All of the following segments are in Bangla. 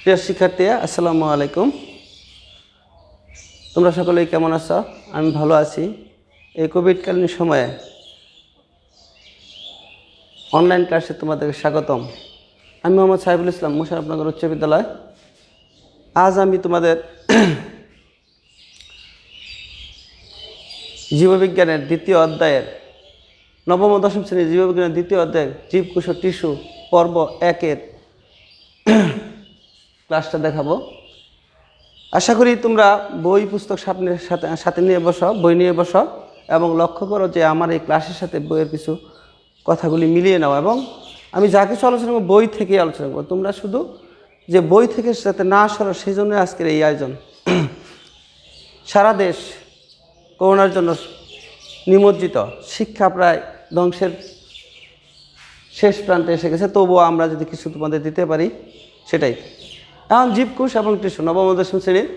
প্রিয় শিক্ষার্থী, আসসালামু আলাইকুম। তোমরা সকলেই কেমন আছো? আমি ভালো আছি। এই কোভিডকালীন সময়ে অনলাইন ক্লাসে তোমাদেরকে স্বাগতম। আমি মোহাম্মদ সাইফুল ইসলাম, মুশারফনগর উচ্চ বিদ্যালয়। আজ আমি তোমাদের জীববিজ্ঞানের দ্বিতীয় অধ্যায়ের নবম ও দশম শ্রেণীর জীববিজ্ঞানের দ্বিতীয় অধ্যায়ের জীবকোষ ও টিস্যু পর্ব 1-এর ক্লাসটা দেখাবো। আশা করি তোমরা বই পুস্তক সাথে নিয়ে বসো, বই নিয়ে বসো এবং লক্ষ্য করো যে আমার এই ক্লাসের সাথে বইয়ের কিছু কথাগুলি মিলিয়ে নাও। এবং আমি যা কিছু আলোচনা করবো বই থেকেই আলোচনা করবো। তোমরা শুধু যে বই থেকে যাতে না সরো সেই জন্য আজকের এই আয়োজন। সারা দেশ করোনার জন্য নিমজ্জিত, শিক্ষা প্রায় ধ্বংসের শেষ প্রান্তে এসে গেছে। তবুও আমরা যদি কিছু তোমাদের দিতে পারি সেটাই। এখন জীবকোষ এবং টিস্যু নবম ও দশম শ্রেণীর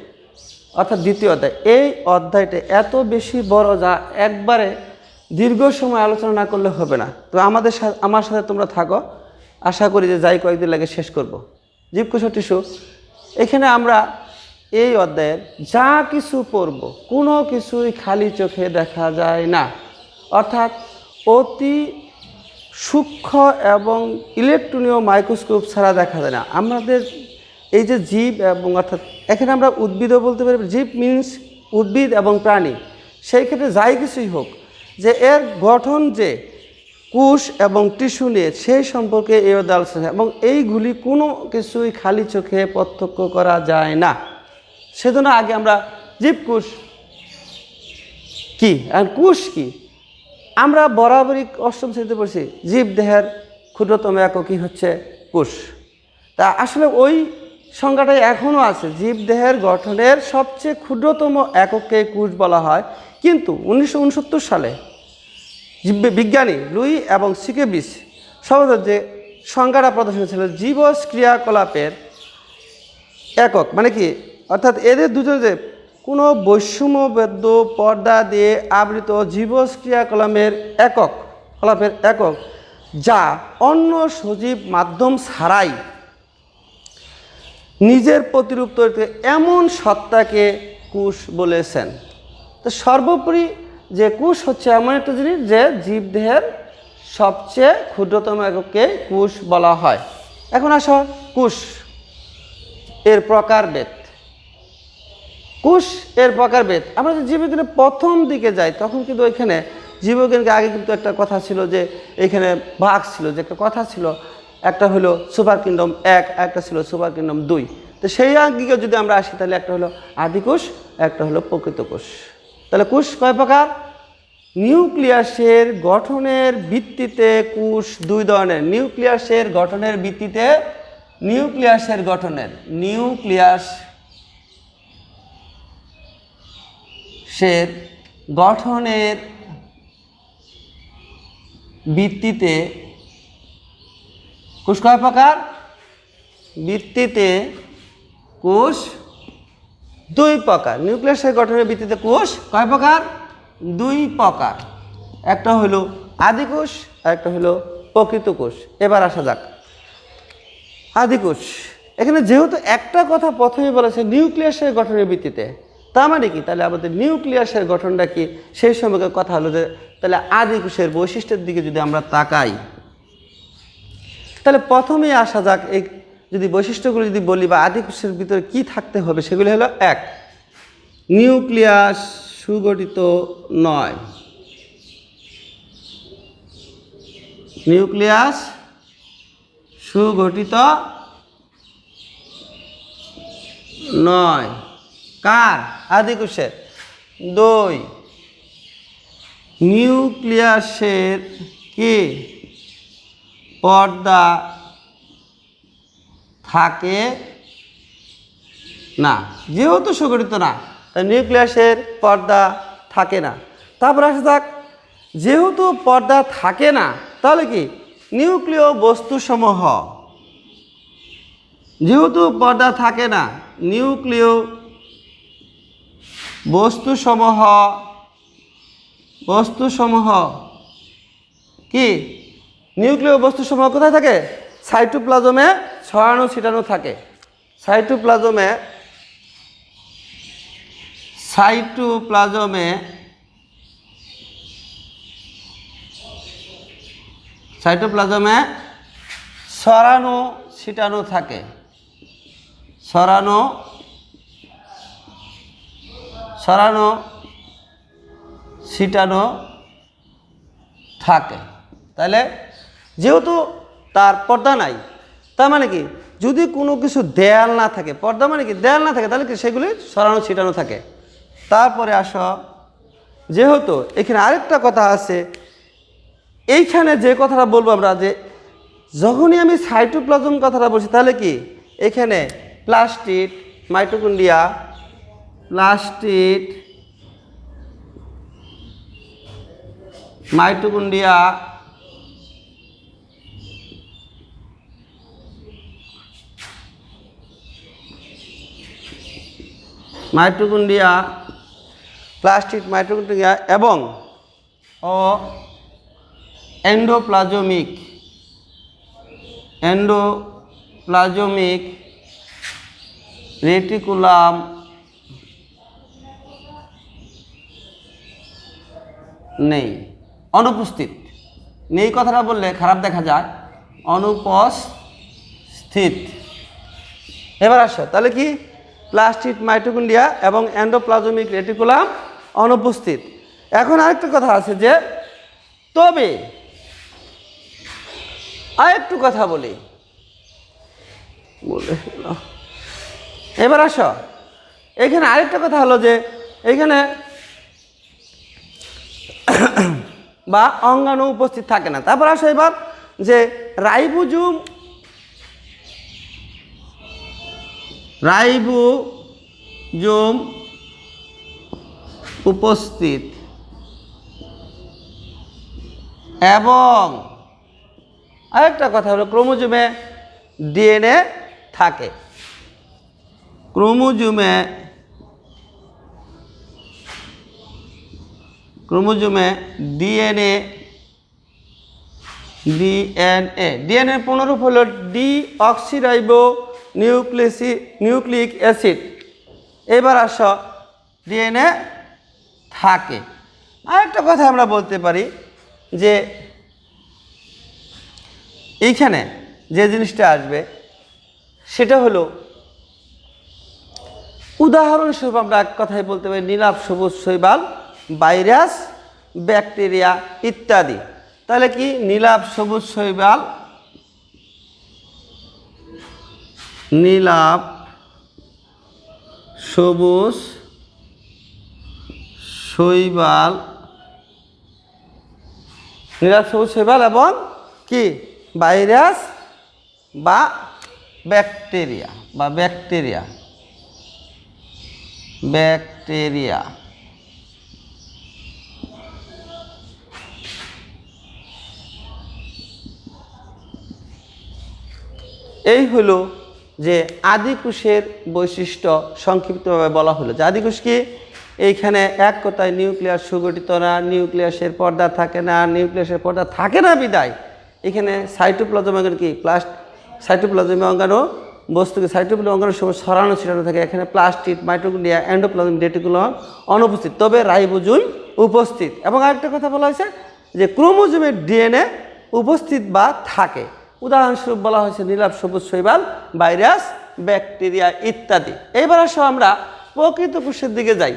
অর্থাৎ দ্বিতীয় অধ্যায়। এই অধ্যায়টা এত বেশি বড় যা একবারে দীর্ঘ সময় আলোচনা না করলে হবে না। তো আমার সাথে তোমরা থাকো, আশা করি যে যাই কয়েকদিন লাগে শেষ করব। জীবকোষ ও টিস্যু, এখানে আমরা এই অধ্যায়ের যা কিছু পড়ব কোনো কিছুই খালি চোখে দেখা যায় না, অর্থাৎ অতি সূক্ষ্ম এবং ইলেকট্রনীয় মাইক্রোস্কোপ ছাড়া দেখা যায় না। আমাদের এই যে জীব এবং অর্থাৎ এখানে আমরা উদ্ভিদও বলতে পারি। জীব মিনস উদ্ভিদ এবং প্রাণী। সেই ক্ষেত্রে যাই কিছুই হোক, যে এর গঠন যে কোষ এবং টিস্যু নিয়ে সেই সম্পর্কে এই অধ্যায় আলোচনা, এবং এইগুলি কোনো কিছুই খালি চোখে প্রত্যক্ষ করা যায় না। সেজন্য আগে আমরা জীবকোষ কি আর কোষ কি আমরা বরাবরই অষ্টম শ্রেণীতে পড়ছি। জীবদেহের ক্ষুদ্রতম এককই হচ্ছে কোষ। তা আসলে ওই সংজ্ঞাটাই এখনও আছে। জীবদেহের গঠনের সবচেয়ে ক্ষুদ্রতম একককে কোষ বলা হয়। কিন্তু 1969 সালে বিজ্ঞানী লুই এবং সিকেবিস সর্বপ্রথম যে সংজ্ঞাটা প্রদর্শন ছিল জীবজ ক্রিয়াকলাপের একক, মানে কি, অর্থাৎ এদের দুজনে যে কোনো বৈষম্যবেদ্য পর্দা দিয়ে আবৃত জীবজ ক্রিয়াকলাপের একক যা অন্য সজীব মাধ্যম ছাড়াই নিজের প্রতিরূপ তৈরিতে এমন সত্তাকে কোষ বলেছেন। তো সর্বোপরি যে কোষ হচ্ছে এমন একটা জিনিস যে জীবদেহের সবচেয়ে ক্ষুদ্রতম এককে কোষ বলা হয়। এখন আসো কোষ এর প্রকারভেদ। কোষ এর প্রকারভেদ, আমরা যে জীববিজ্ঞানের প্রথম দিকে যাই তখন কিন্তু ওইখানে জীববিজ্ঞানকে আগে কিন্তু একটা কথা ছিল যে এখানে ভাগ ছিল, যে একটা কথা ছিল, একটা হলো সুপার কিংডম 1, একটা ছিল সুপার কিংডম 2। তো সেই আঙ্গিকে যদি আমরা আসি তাহলে একটা হলো আদিকোষ, একটা হলো প্রকৃত কোষ। তাহলে কোষ কয় প্রকার? নিউক্লিয়াসের গঠনের ভিত্তিতে কোষ দুই ধরনের। নিউক্লিয়াসের গঠনের ভিত্তিতে নিউক্লিয়াসের গঠনের ভিত্তিতে কোষ কয় প্রকার? ভিত্তিতে কোষ দুই প্রকার। নিউক্লিয়াসের গঠনের ভিত্তিতে কোষ কয় প্রকার? দুই প্রকার। একটা হলো আদিকোষ আর একটা হলো প্রকৃত কোষ। এবার আসা যাক আদিকোষ। এখানে যেহেতু একটা কথা প্রথমে বলেছে নিউক্লিয়াসের গঠনের ভিত্তিতে, তার মানে কি, তাহলে আমাদের নিউক্লিয়াসের গঠনটা কি সেই সম্পর্কে কথা হলো। যে তাহলে আদিকোষের বৈশিষ্ট্যের দিকে যদি আমরা তাকাই তাহলে প্রথমেই আসা যাক এই যদি বৈশিষ্ট্যগুলো যদি বলি বা আদিকোষের ভিতরে কি থাকতে হবে সেগুলি হলো: 1, নিউক্লিয়াস সুগঠিত নয়। নিউক্লিয়াস সুগঠিত নয়। কার? আদিকোষের। 2, নিউক্লিয়াসের কি পর্দা থাকে না। যেহেতু সুগঠিত না তাই নিউক্লিয়াসের পর্দা থাকে না। তারপর আসা যাক, যেহেতু পর্দা থাকে না তাহলে কি নিউক্লিয় বস্তুসমূহ, যেহেতু পর্দা থাকে না নিউক্লিয় বস্তুসমূহ কি, নিউক্লিয় বস্তুসমূহ কোথায় থাকে? সাইটোপ্লাজমে ছড়ানো ছিটানো থাকে। সাইটোপ্লাজমে সাইটোপ্লাজমে সাইটোপ্লাজমে ছড়ানো ছিটানো থাকে, ছড়ানো ছিটানো থাকে। তাহলে যেহেতু তার পর্দা নাই, তার মানে কি যদি কোনো কিছু দেয়াল না থাকে, পর্দা মানে কি দেয়াল না থাকে, তাহলে কি সেগুলি ছড়ানো ছিটানো থাকে। তারপরে আসো, যেহেতু এখানে আরেকটা কথা আছে, এইখানে যে কথাটা বলবো আমরা, যে যখনই আমি সাইটোপ্লাজম কথাটা বলছি তাহলে কি এখানে plastid, mitochondria, plastid, mitochondria, plastid, mitochondria এবং এন্ডোপ্লাজমিক রেটিকুলাম নেই, অনুপস্থিত। নেই কথাটা বললে খারাপ দেখা যায়, অনুপস্থিত। এবার আসো, তাহলে কি প্লাস্টিড, মাইটোকন্ড্রিয়া এবং এন্ডোপ্লাজমিক রেটিকুলাম অনুপস্থিত। এখন আরেকটা কথা আছে, যে তবে আরেকটু কথা বলি, এবার আসো, এখানে আরেকটা কথা হলো যে এখানে বা অঙ্গাণু উপস্থিত থাকে না। তারপর আসো এবার যে রাইবোজোম উপস্থিত এবং আরেকটা কথা হলো ক্রোমোজোমে ডিএনএ থাকে। ক্রোমোজোমে ডিএনএ পুনরূপ হলো ডিঅক্সিরাইবো নিউক্লিক অ্যাসিড। এবার আসো, ডিএনএ থাকে। আরেকটা কথা আমরা বলতে পারি যে এইখানে যে জিনিসটা আসবে সেটা হলো, উদাহরণস্বরূপ আমরা এক কথায় বলতে পারি নীলাভ সবুজ শৈবাল, ভাইরাস, ব্যাকটেরিয়া ইত্যাদি। তাহলে কি নীলাভ সবুজ শৈবাল, নীলাভ সবুজ শৈবাল এবং কি ভাইরাস বা ব্যাকটেরিয়া এই হলো যে আদিকোষের বৈশিষ্ট্য। সংক্ষিপ্তভাবে বলা হলো যে আদিকোষ কি, এইখানে এক কথায় নিউক্লিয়াস সুগঠিত না, নিউক্লিয়াসের পর্দা থাকে না, বিদায় এখানে সাইটোপ্লাজম কি সাইটোপ্লাজমে অঙ্গাণু বস্তুকে সাইটোপ্লাজম অঙ্গাণুর সময় ছড়ানো ছিটানো থাকে। এখানে প্লাস্টিড, মাইটোকন্ড্রিয়া, এন্ডোপ্লাজমিক রেটিকুলাম অনুপস্থিত, তবে রাইবোজোম উপস্থিত। এবং আরেকটা কথা বলা হয়েছে যে ক্রোমোজোমের ডিএনএ উপস্থিত বা থাকে। উদাহরণস্বরূপ বলা হয়েছে নীলাভ সবুজ শৈবাল, ভাইরাস, ব্যাকটেরিয়া ইত্যাদি। এবার আসো আমরা প্রকৃত কোষের দিকে যাই।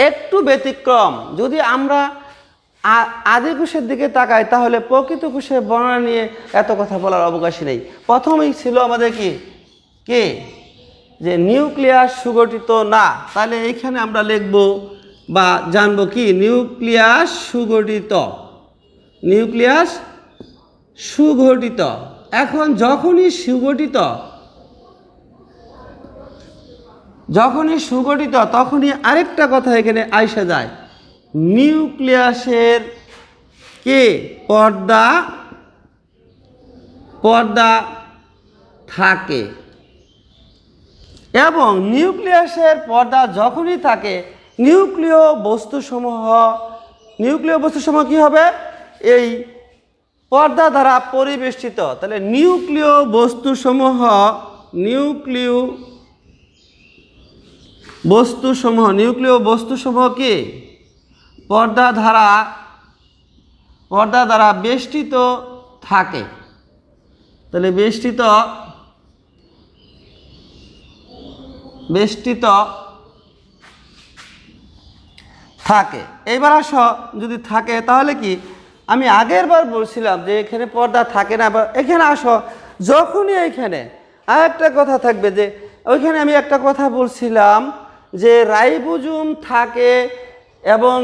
একটু ব্যতিক্রম, যদি আমরা আদিকোষের দিকে তাকাই তাহলে প্রকৃত কোষের বর্ণনা নিয়ে এত কথা বলার অবকাশই নেই। প্রথমেই ছিল আমাদের কি যে নিউক্লিয়াস সুগঠিত না। তাহলে এইখানে আমরা লিখব বা জানবো কি নিউক্লিয়াস সুগঠিত। এখন যখনই সুগঠিত তখনই আরেকটা কথা এখানে আইসা যায়, নিউক্লিয়াসের কে পর্দা থাকে। এবং নিউক্লিয়াসের পর্দা যখনই থাকে নিউক্লিয় বস্তুসমূহ কি হবে, এই পর্দা দ্বারা পরিবেষ্টিত। তাহলে নিউক্লিয় বস্তুসমূহ কি পর্দা দ্বারা বেষ্টিত থাকে। তাহলে বেষ্টিত থাকে। এইবার আসো, যদি থাকে তাহলে কি আমি আগের বার বলছিলাম যে এখানে পর্দা থাকে না, বা এখানে আসো যখনই এইখানে আরেকটা কথা থাকবে, যে ওইখানে আমি একটা কথা বলছিলাম যে রাইবোজোম থাকে এবং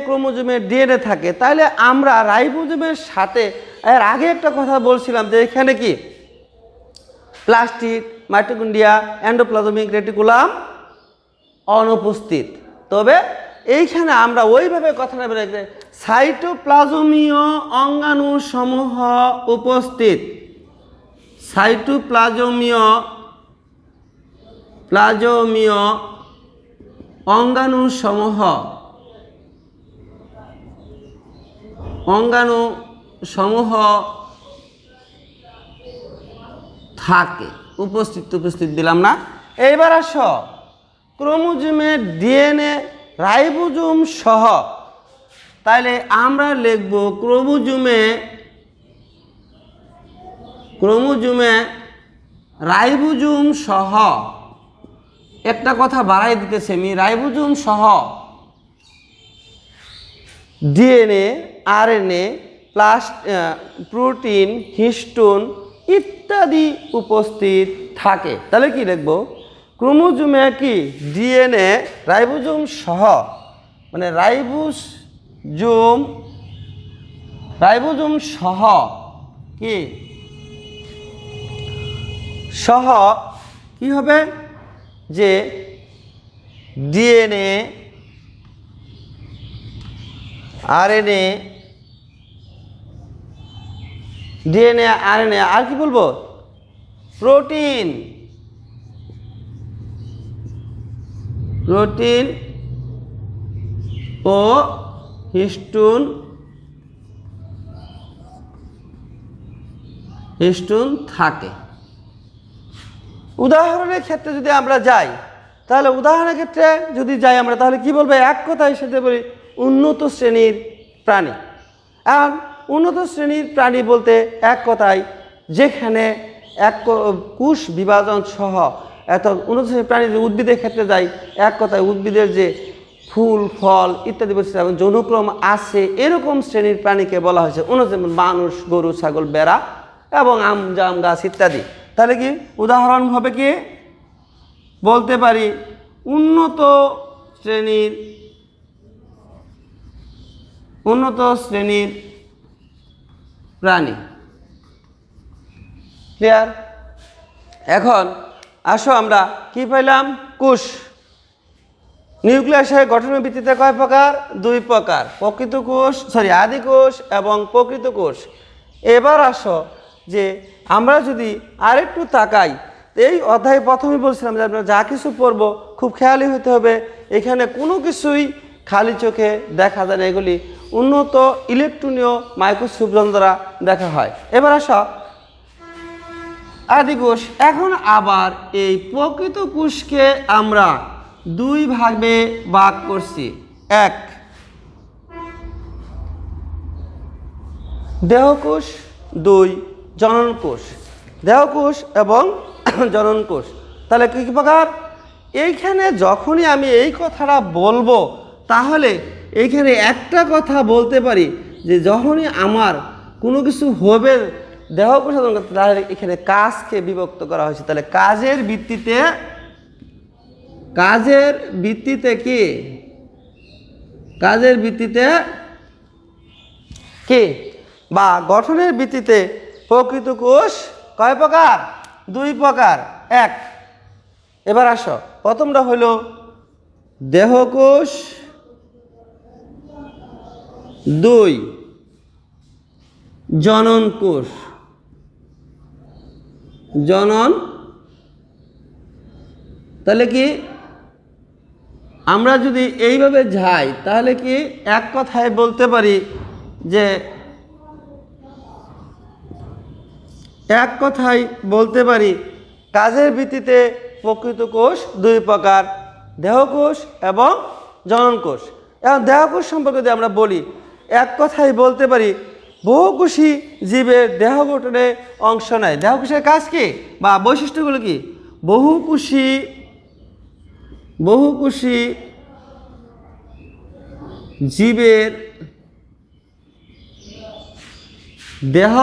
ক্রোমোজোমের ডিএনএ থাকে। তাহলে আমরা রাইবোজোমের সাথে এর আগে একটা কথা বলছিলাম যে এখানে কি প্লাস্টিড, মাইটোকন্ড্রিয়া, এন্ডোপ্লাজমিক রেটিকুলাম অনুপস্থিত। তবে এইখানে আমরা ওইভাবে কথাটা বলে সাইটোপ্লাজমীয় অঙ্গাণু সমূহ উপস্থিত। সাইটোপ্লাজমীয় অঙ্গাণু সমূহ থাকে। উপস্থিত দিলাম না। এইবার আসো ক্রোমোজোমের ডিএনএ রাইবোজোম সহ। তাইলে আমরা লিখব ক্রোমোজোমে রাইবোজোম সহ। একটা কথা বাড়াই দিতেছে আমি, রাইবোজোম সহ ডিএনএ, আরএনএ, প্রোটিন, হিস্টোন ইত্যাদি উপস্থিত থাকে। তাহলে কি লিখব? ক্রোমোজোমে কি ডিএনএ রাইবোজোম সহ, মানে রাইবোজোম সহ কি কি হবে যে ডিএনএ, আরএনএ, আর কি বলবো প্রোটিন ও হিস্টোন থাকে। উদাহরণের ক্ষেত্রে যদি আমরা যাই, তাহলে উদাহরণের ক্ষেত্রে যদি যাই আমরা, তাহলে কি বলবো? এক কথায় সাথে বলি উন্নত শ্রেণীর প্রাণী। আর উন্নত শ্রেণীর প্রাণী বলতে এক কথায় যেখানে কোষ বিভাজন সহ এত উন্নত শ্রেণীর প্রাণী। উদ্ভিদের ক্ষেত্রে যাই, এক কথায় উদ্ভিদের যে ফুল, ফল ইত্যাদি বৈশিষ্ট্য এবং যৌনক্রম আছে, এরকম শ্রেণীর প্রাণীকে বলা হয়েছে উন্নত, যেমন মানুষ, গরু, ছাগল, বেড়া এবং আম, জাম গাছ ইত্যাদি। তাহলে কি উদাহরণ হবে কি বলতে পারি উন্নত শ্রেণীর প্রাণী। ক্লিয়ার? এখন আসো আমরা কি পাইলাম? কোষ। নিউক্লিয়াসের গঠনের ভিত্তিতে কয় প্রকার? 2 প্রকার, আদি কোষ এবং প্রকৃত কোষ। এবার আসো যে আমরা যদি আরেকটু তাকাই, এই অধ্যায়ে প্রথমেই বলছিলাম যে আমরা যা কিছু পড়ব খুব খেয়ালি হতে হবে। এখানে কোনো কিছুই খালি চোখে দেখা যায় না, এগুলি উন্নত ইলেকট্রনীয় মাইক্রোস্কোপ দ্বারা দেখা হয়। এবার আসো আদি কোষ। এখন আবার এই প্রকৃত কোষকে আমরা 2 ভাগে ভাগ করছি। 1 দেহকোষ, 2 জনন কোষ। দেহকোষ এবং জনন কোষ। তাহলে কি প্রকার? এইখানে যখনই আমি এই কথাটা বলবো, তাহলে এইখানে একটা কথা বলতে পারি যে যখনই আমার কোনো কিছু হবে দেহকোষ, তাহলে এখানে কাজকে বিভক্ত করা হয়েছে। তাহলে কাজের ভিত্তিতে কি বা গঠনের ভিত্তিতে প্রকৃত কোষ কয় প্রকার? 2 প্রকার। 1 এবার আসো প্রথমটা হলো দেহকোষ, 2 জনন কোষ। তাহলে কি আমরা যদি এইভাবে যাই, তাহলে কি এক কথায় বলতে পারি যে এক কথায় বলতে পারি কাজের ভিত্তিতে প্রকৃত কোষ দুই প্রকার, দেহকোষ এবং জননকোষ। এখন দেহকোষ সম্পর্কে যদি আমরা বলি, এক কথায় বলতে পারি বহুকোষী জীবের দেহ গঠনে অংশ নেয়। দেহকোষের কাজ কি বা বৈশিষ্ট্যগুলো কি? বহুকোষী জীবের দেহ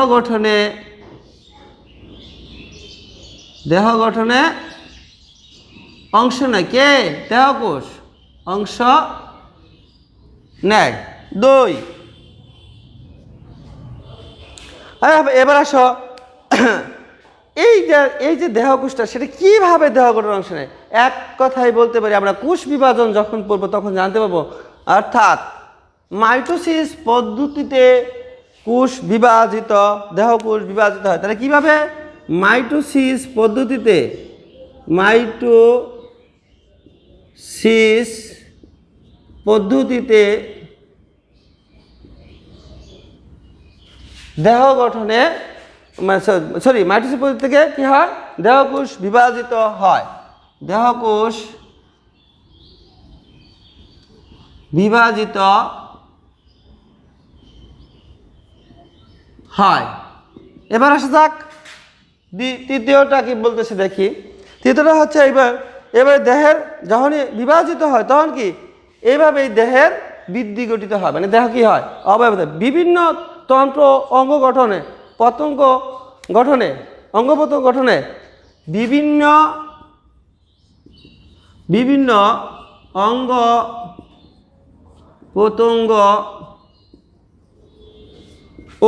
গঠনে অংশ নেয়। কে? দেহকোষ অংশ নেয়। দুই, এবার আসো এই যে দেহকোষটা সেটা কিভাবে দেহ গঠনের অংশ নেয়। এক কথায় বলতে পারি আমরা কোষ বিভাজন যখন পড়বো তখন জানতে পারবো, অর্থাৎ মাইটোসিস পদ্ধতিতে দেহকোষ বিভাজিত হয়। তাহলে কিভাবে? মাইটোসিস পদ্ধতিতে দেহ গঠনে মাইটোসিস পদ্ধতি থেকে কি হয়? দেহকোষ বিভাজিত হয়। দেহকোষ বিভাজিত হয়। এবার আসা যাক তৃতীয়টা কি বলতেছে দেখি। তৃতীয়টা হচ্ছে এবার দেহের যখনই বিভাজিত হয় তখন কি এইভাবেই দেহের বৃদ্ধি গঠিত হয়। মানে দেহ কি হয়? অবয়ব বিভিন্ন তন্ত্র অঙ্গ গঠনে অঙ্গ প্রত্যঙ্গ গঠনে বিভিন্ন অঙ্গ প্রত্যঙ্গ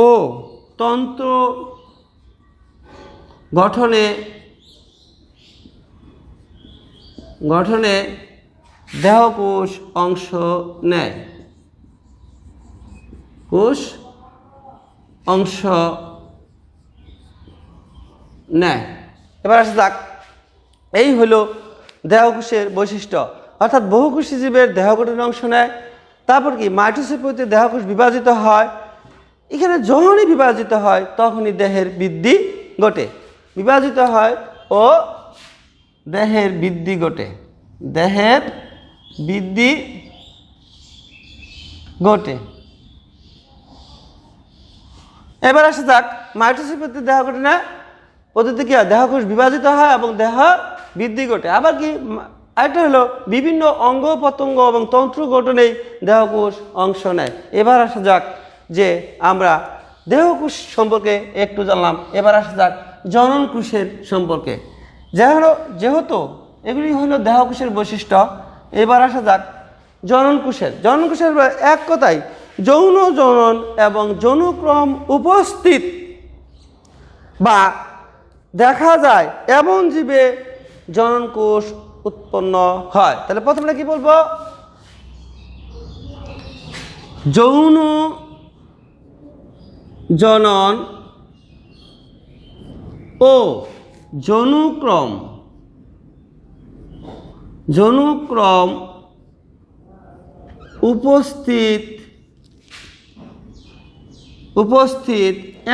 ও তন্ত্র গঠনে দেহকোষ অংশ নেয়। কোষ অংশ নেয়। এবার আসা যাক, এই হলো দেহকোষের বৈশিষ্ট্য, অর্থাৎ বহুকোষী জীবের দেহ গঠনে অংশ নেয়। তারপর কি মাইটোসিস পদ্ধতিতে দেহকোষ বিভাজিত হয়। এখানে যখনই বিভাজিত হয় তখনই দেহের বৃদ্ধি ঘটে। বিভাজিত হয় ও দেহের বৃদ্ধি ঘটে। এবার আসা যাক মাইটোসিস পদ্ধতিতে দেহ গঠনে পদ্ধতি কি হয়? দেহকোষ বিভাজিত হয় এবং দেহ বৃদ্ধি ঘটে। আবার কি আরেকটা হলো বিভিন্ন অঙ্গ প্রত্যঙ্গ এবং তন্ত্র গঠনেই দেহকোষ অংশ নেয়। এবার আসা যাক যে আমরা দেহকোষ সম্পর্কে একটু জানলাম। এবার আসা যাক জনন কোষের সম্পর্কে। যেহেতু এগুলি হলো দেহকোষের বৈশিষ্ট্য, এবার আসা যাক জনন কোষের। এক কথায় যৌন জনন এবং যৌনক্রম উপস্থিত বা দেখা যায় এমন জীবে জনন কোষ উৎপন্ন হয়। তাহলে প্রথমে কি বলবো? যৌন জনন ও যৌনক্রম উপস্থিত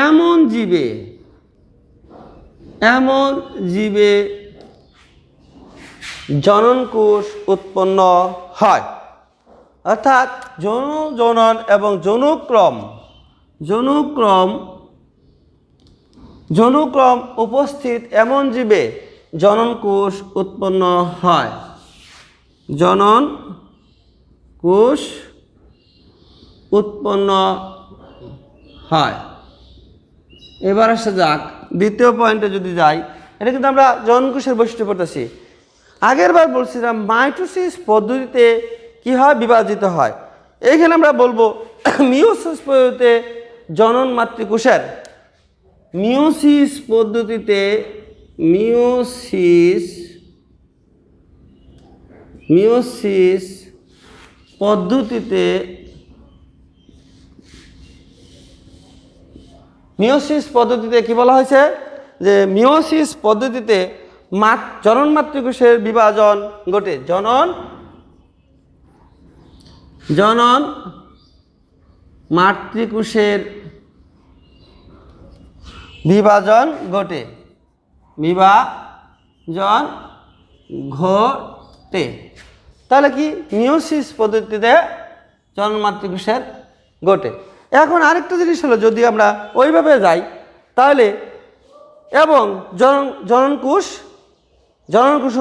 এমন জীবে জনন কোষ উৎপন্ন হয়। অর্থাৎ যৌন জনন এবং যৌনক্রম উপস্থিত এমন জীবে জনন কোষ উৎপন্ন হয়। জনন কোষ উৎপন্ন হয়। এবার আসা যাক দ্বিতীয় পয়েন্টে যদি যাই, এটা কিন্তু আমরা জনন কোষের বৈশিষ্ট্য পড়তেছি। আগের বার বলছিলাম মাইটোসিস পদ্ধতিতে কি হয়? বিভাজিত হয়। এইখানে আমরা বলবো মিওসিস পদ্ধতিতে জনন মাতৃকোষের মিওসিস পদ্ধতিতে কি বলা হয়েছে? যে মিওসিস পদ্ধতিতে জনন মাতৃকোষের বিভাজন ঘটে। জনন মাতৃকোষের বিভাজন ঘটে, বিভাজন ঘটে। তাহলে কি মিওসিস পদ্ধতিতে জনন মাতৃকোষের ঘটে। এখন আরেকটা জিনিস হলো, যদি আমরা ওইভাবে যাই তাহলে এবং জননকোষ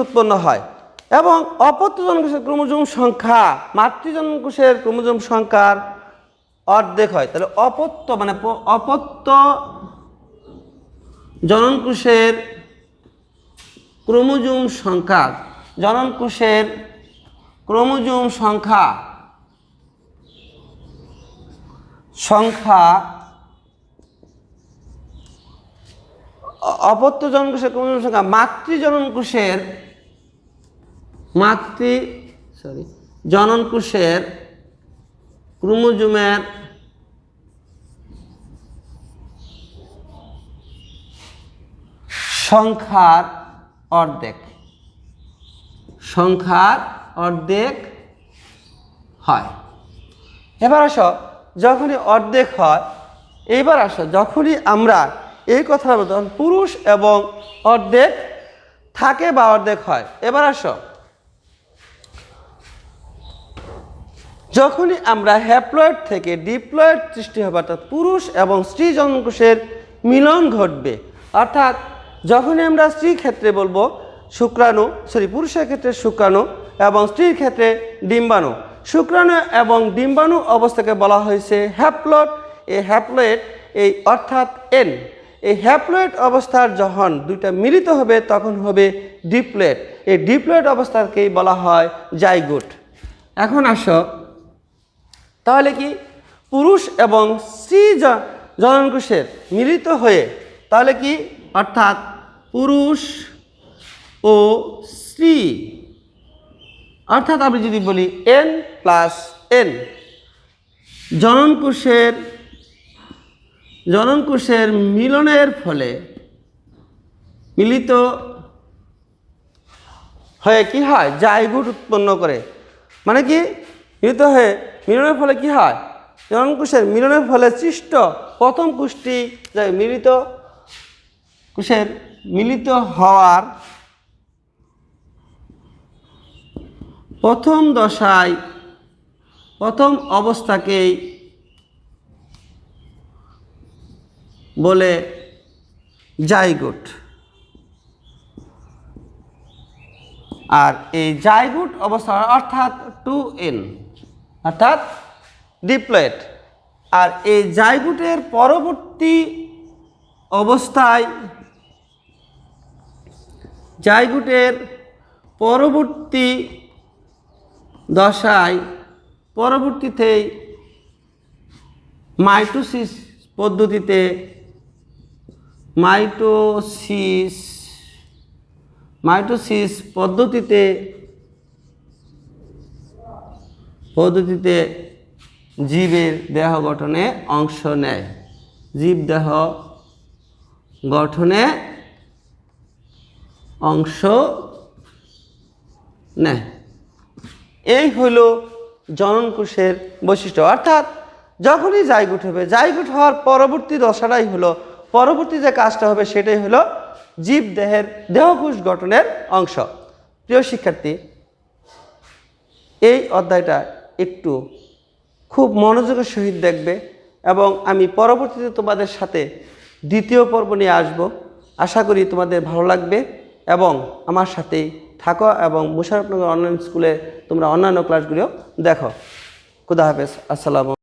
উৎপন্ন হয় এবং অপত্য জননকোষের ক্রোমোজোম সংখ্যা মাতৃজননকোষের ক্রোমোজোম সংখ্যার অর্ধেক হয়। তাহলে অপত্য মানে অপত্য জননকোষের ক্রোমোজোম সংখ্যা, জননকোষের ক্রোমোজোম সংখ্যা অপত্য জননকোষের ক্রোমোজোম সংখ্যা জননকোষের ক্রোমোজোমের সংখ্যার অর্ধেক হয়। এবার আসো, যখনই অর্ধেক হয়, এবার আসো যখনই আমরা এই কথা বলতে তখন পুরুষ এবং অর্ধেক থাকে বা অর্ধেক হয়। এবার আসো, যখনই আমরা হ্যাপ্লয়েড থেকে ডিপ্লয়েড সৃষ্টি হবে, অর্থাৎ পুরুষ এবং স্ত্রী জননকোষের মিলন ঘটবে। অর্থাৎ যখনই আমরা স্ত্রীর ক্ষেত্রে বলবো শুক্রাণু, পুরুষের ক্ষেত্রে শুক্রাণু এবং স্ত্রীর ক্ষেত্রে ডিম্বাণু। শুক্রাণু এবং ডিম্বাণু অবস্থাকে বলা হয়েছে হ্যাপ্লয়েড। এই হ্যাপ্লয়েড অর্থাৎ এন, এই হ্যাপ্লয়েড অবস্থার যখন দুইটা মিলিত হবে তখন হবে ডিপ্লয়েড। এই ডিপ্লয়েড অবস্থাকেই বলা হয় জাইগোট। এখন আসো, তাহলে কি পুরুষ এবং স্ত্রী জননকোষের মিলিত হয়ে তাহলে কি, অর্থাৎ পুরুষ ও স্ত্রী, অর্থাৎ আমি যদি বলি n প্লাস n, জননকোষের মিলনের ফলে মিলিত হয়ে কি হয়, জাইগোট উৎপন্ন করে। মানে কি, মিলিত হয়ে মিলনের ফলে কি হয়, জননকোষের মিলনের ফলে সৃষ্ট প্রথম কোষটি মিলিত হওয়ার প্রথম দশায় প্রথম অবস্থাকেই বলে জাইগোট। আর এই জাইগোট অবস্থা অর্থাৎ 2n, অর্থাৎ ডিপ্লয়েড। আর এই জাইগোটের পরবর্তী অবস্থায়, জাইগোটের পরবর্তী দশায় পরবর্তীতেই মাইটোসিস পদ্ধতিতে জীবের দেহ গঠনে অংশ নেয়, জীব দেহ গঠনে অংশ নেয়। এই হইল জননকোষের বৈশিষ্ট্য। অর্থাৎ যখনই জাইগোট হবে, জাইগোট হওয়ার পরবর্তী দশাটাই হলো, পরবর্তী যে কাজটা হবে সেটাই হলো জীব দেহের দেহকোষ গঠনের অংশ। প্রিয় শিক্ষার্থী, এই অধ্যায়টা একটু খুব মনোযোগের সহিত দেখবে এবং আমি পরবর্তীতে তোমাদের সাথে দ্বিতীয় পর্ব নিয়ে আসব। আশা করি তোমাদের ভালো লাগবে এবং আমার সাথেই থাকো এবং মুশারফনগর অনলাইন স্কুলে তোমরা অন্যান্য ক্লাসগুলো দেখো। খুদা হাফেজ। আসসালামু